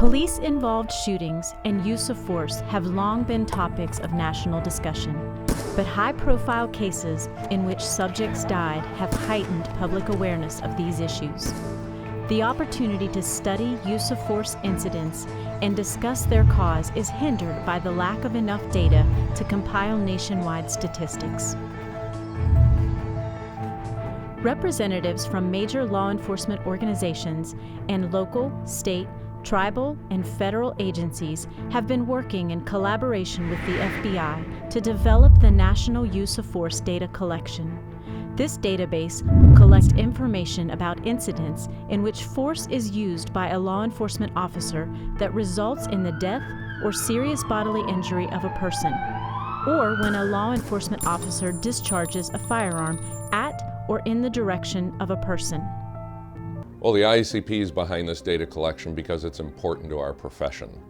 Police-involved shootings and use of force have long been topics of national discussion, but high-profile cases in which subjects died have heightened public awareness of these issues. The opportunity to study use of force incidents and discuss their cause is hindered by the lack of enough data to compile nationwide statistics. Representatives from major law enforcement organizations and local, state, tribal, and federal agencies have been working in collaboration with the FBI to develop the National Use of Force Data Collection. This database will collect information about incidents in which force is used by a law enforcement officer that results in the death or serious bodily injury of a person, or when a law enforcement officer discharges a firearm at or in the direction of a person. Well, the IACP is behind this data collection because it's important to our profession.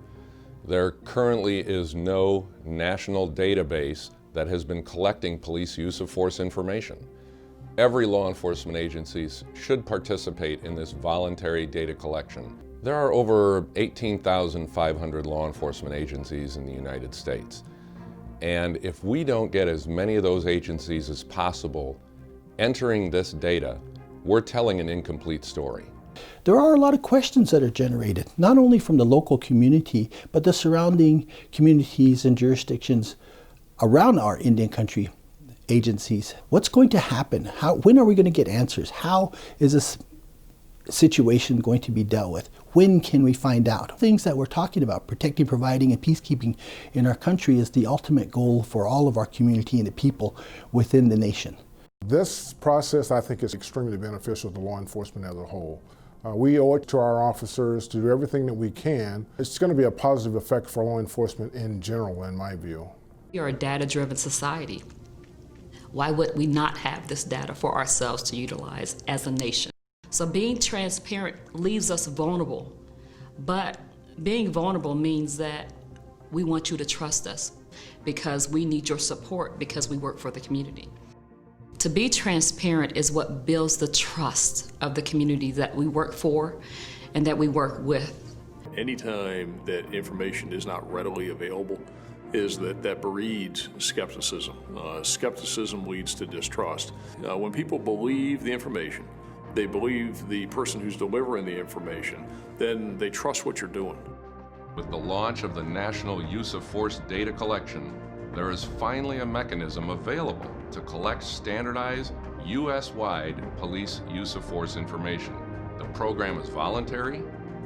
There currently is no national database that has been collecting police use of force information. Every law enforcement agency should participate in this voluntary data collection. There are over 18,500 law enforcement agencies in the United States. And if we don't get as many of those agencies as possible entering this data, we're telling an incomplete story. There are a lot of questions that are generated, not only from the local community, but the surrounding communities and jurisdictions around our Indian country agencies. What's going to happen? When are we going to get answers? How is this situation going to be dealt with? When can we find out? Things that we're talking about, protecting, providing, and peacekeeping in our country is the ultimate goal for all of our community and the people within the nation. This process, I think, is extremely beneficial to law enforcement as a whole. We owe it to our officers to do everything that we can. It's going to be a positive effect for law enforcement in general, in my view. We are a data-driven society. Why would we not have this data for ourselves to utilize as a nation? So being transparent leaves us vulnerable, but being vulnerable means that we want you to trust us because we need your support because we work for the community. To be transparent is what builds the trust of the community that we work for and that we work with. Anytime that information is not readily available, that breeds skepticism. Skepticism leads to distrust. When people believe the information, they believe the person who's delivering the information, then they trust what you're doing. With the launch of the National Use of Force Data Collection, there is finally a mechanism available to collect standardized, U.S.-wide police use of force information. The program is voluntary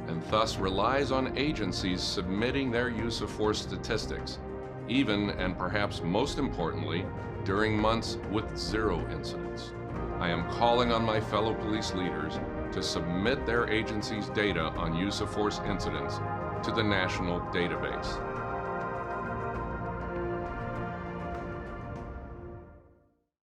and thus relies on agencies submitting their use of force statistics, even and perhaps most importantly, during months with zero incidents. I am calling on my fellow police leaders to submit their agency's data on use of force incidents to the national database.